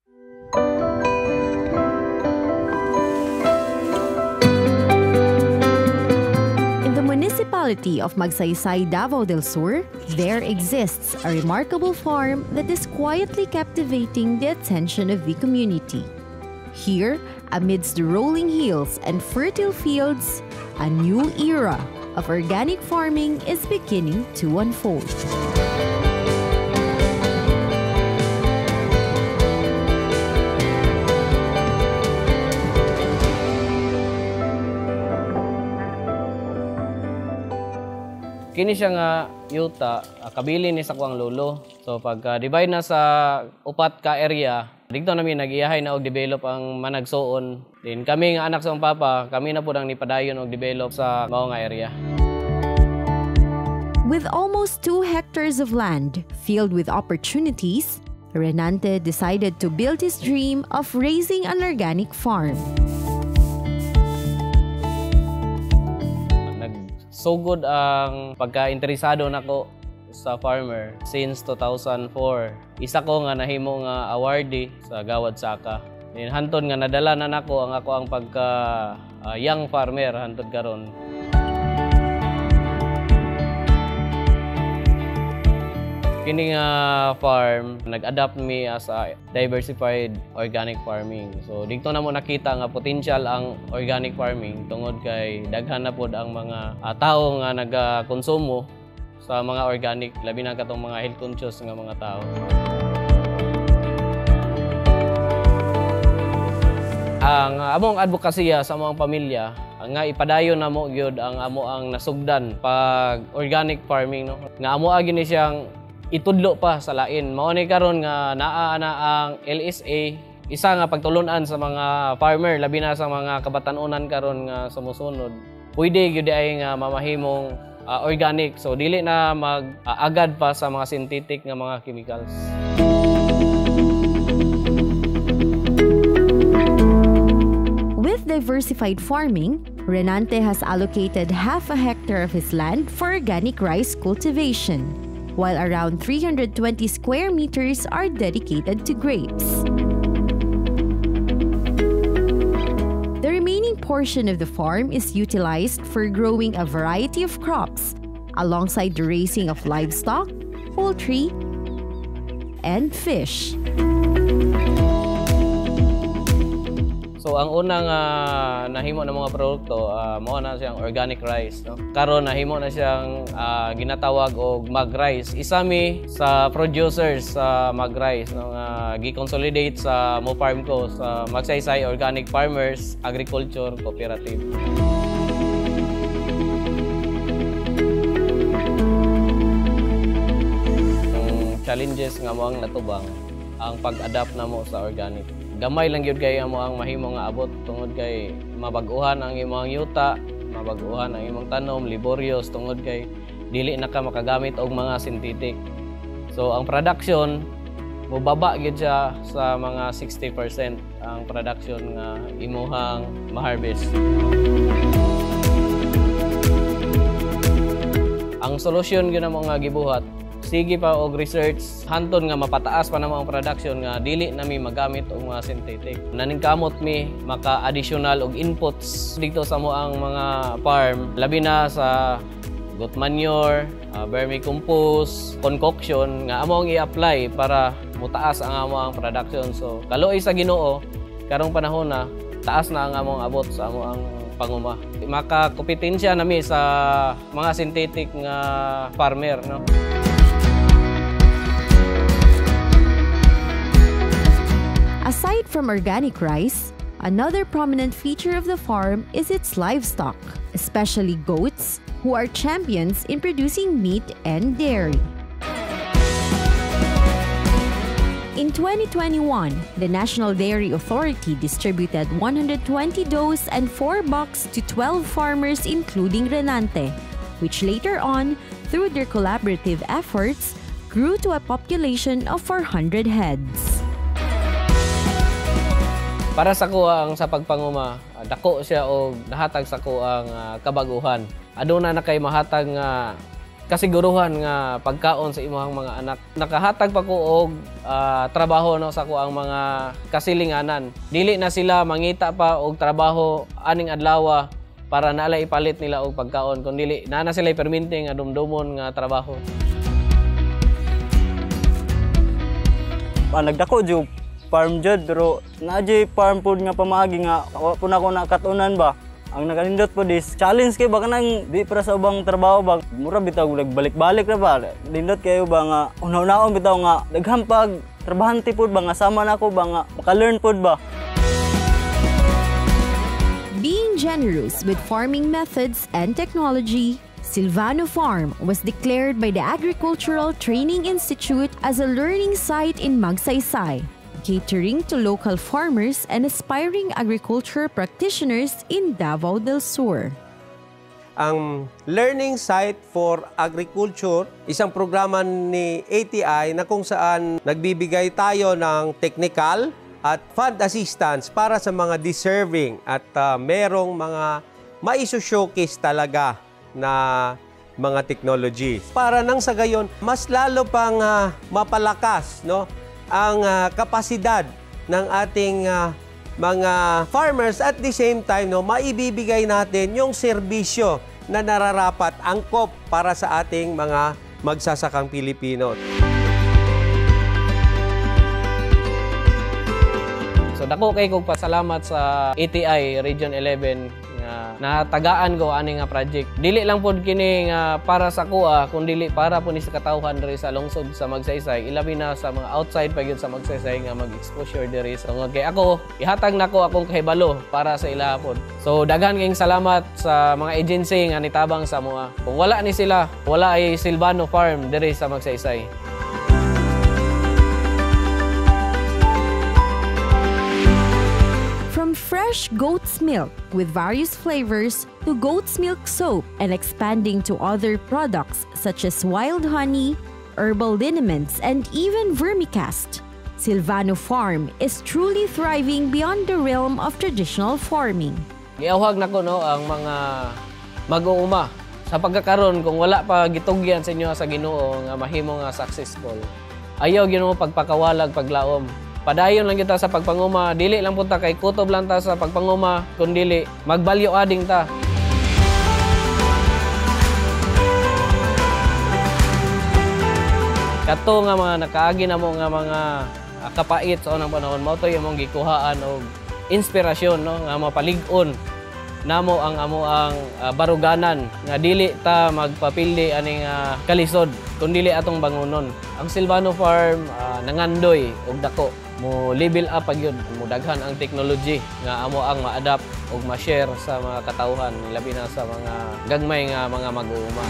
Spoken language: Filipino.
In the municipality of Magsaysay, Davao del Sur, there exists a remarkable farm that is quietly captivating the attention of the community. Here, amidst the rolling hills and fertile fields, a new era of organic farming is beginning to unfold. Kini siya nga yuta, kabili ni sa kuwang lolo. So pag divide na sa upat ka area, dito namin nag-iyahay na og develop ang managsoon. Din kami nga anak sa akong papa, kami na po nang nipadayon og develop sa mao nga area. With almost 2 hectares of land filled with opportunities, Renante decided to build his dream of raising an organic farm. Sugod ang pagka-interesado nako sa farmer since 2004. Isa ko nga nahimo nga awardee sa Gawad Saka. Hantod nga nadala na nako ang ako ang pagka young farmer hantod karon. Kini nga farm nag-adapt me as a diversified organic farming. So dito na mo nakita nga potential ang organic farming tungod kay daghan na pod ang mga tao nga nagakonsumo sa mga organic, labi na katong mga health conscious nga mga tao. Ang among advokasya sa among pamilya nga ipadayon na mo gyud ang amo ang nasugdan pag organic farming, no? Nga amo gini siyang itudlo pa sa lain. Mao ni karon nga naa na ang LSA, isa nga pagtulunan sa mga farmer labi na sa mga kabatan-unan karon nga sumusunod. Pwede gyud ay nga mamahimong organic, so dili na mag-agad pa sa mga synthetic nga mga chemicals. With diversified farming, Renante has allocated half a hectare of his land for organic rice cultivation, while around 320 square meters are dedicated to grapes. The remaining portion of the farm is utilized for growing a variety of crops, alongside the raising of livestock, poultry, and fish. So ang unang nahimo ng mga produkto, mao na siyang organic rice, no? Karon nahimo na siyang ginatawag og mag rice. Isa mi sa producers sa mag rice, no, nga gi-consolidate sa mo farm ko sa Magsaysay Organic Farmers Agriculture Cooperative. Ang challenges nga mo ang natubang ang pag-adapt na mo sa organic. Gamay lang gyud kay amo ang mahimo nga abot tungod kay mabag-uhan ang imong yuta, mabag-uhan ang imong tanom, laborious tungod kay dili na ka makagamit og mga synthetic. So ang production mobaba gyud siya sa mga 60% ang production nga imuhang ma-harvest. Ang solusyon gyud namo nga gibuhat, sige pa og research hanton nga mapataas pa namo ang production nga dili nami magamit og mga synthetic. Naningkamot mi maka-additional og inputs dito sa mo ang mga farm, labi na sa goat manure, vermicompost, concoction nga amo ang i-apply para mutaas ang amo ang production. So kaluoy sa Ginoo karong panahon na taas na ang among abot sa amo ang panguma. Makakompetensya nami sa mga synthetic nga farmer, no? Aside from organic rice, another prominent feature of the farm is its livestock, especially goats, who are champions in producing meat and dairy. In 2021, the National Dairy Authority distributed 120 does and 4 bucks to 12 farmers including Renante, which later on, through their collaborative efforts, grew to a population of 400 heads. Para sa kuang sa pagpanguma, dako siya og nahatag sa kuang kabaguhan. Aduna na kay mahatag nga kasiguruhan nga pagkaon sa imong mga anak. Nakahatag pa ko og trabaho no sa ko ang mga kasilinganan. Dili na sila mangita pa og trabaho aning adlaw para naala ipalit nila og pagkaon kun dili na sila perminti nga dumdumon nga trabaho. Nagdako jud farm jud pero naay farm food nga pamaagi nga wa po na ko nakatunan ba. Ang nakalindot po dis challenge kay baka nang di para sa ubang trabaho ba mura bitaw nagbalik-balik ra ba. Lindot kayo ba nga una-unaon bitaw nga naghampag trabahante pod ba nga sama nako ba nga maka-learn pod ba. Being generous with farming methods and technology, Silvano Farm was declared by the Agricultural Training Institute as a learning site in Magsaysay, catering to local farmers and aspiring agriculture practitioners in Davao del Sur. Ang Learning Site for Agriculture, isang programa ni ATI na kung saan nagbibigay tayo ng technical at fund assistance para sa mga deserving at merong mga maiso-showcase talaga na mga technologies. Para nang sa gayon, mas lalo pang mapalakas no, ang kapasidad ng ating mga farmers at the same time no, maibibigay natin yung serbisyo na nararapat angkop para sa ating mga magsasakang Pilipino. So dako kay kog pasalamat sa ATI Region 11 nga natagaan ko ani nga project. Dili lang pod kini nga para sa kuha kundi para po ni sa katawhan diri sa lungsod sa Magsaysay. Ilabi na sa mga outside pa gyud sa Magsaysay nga mag-exposure diri sa kay ako ihatag nako akong kahibalo para sa ila pod. So daghan kayong salamat sa mga agency nga nitabang sa mga. Kung wala ni sila, wala ay Silvano Farm diri sa Magsaysay. From fresh goat's milk with various flavors to goat's milk soap and expanding to other products such as wild honey, herbal liniments, and even vermicast, Silvano Farm is truly thriving beyond the realm of traditional farming. Giawhag nako no ang mga mag-uuma sa pagkakaroon kung wala pa gitugyan sa inyo sa Ginoo nga mahimo nga successful. Ayaw Ginoo pagpakawalag paglaom. Padayon lang kita sa pagpanguma, dili lang punta kay kutob lang ta sa pagpanguma, kundi magbalyo ading ta. Kato nga mga nakaagi na mo nga mga kapait sa unang panahon, mao to yung mong gikuhaan og inspirasyon no nga mapalig-on namo ang baruganan nga dili ta magpapildi aning kalisod kundi atong bangunon. Ang Silvano Farm nangandoy og dako mo level up gyud mo daghan ang technology nga amo ang ma-adapt ug ma-share sa mga katawhan labi na sa mga gagmay nga mga mag-uuma.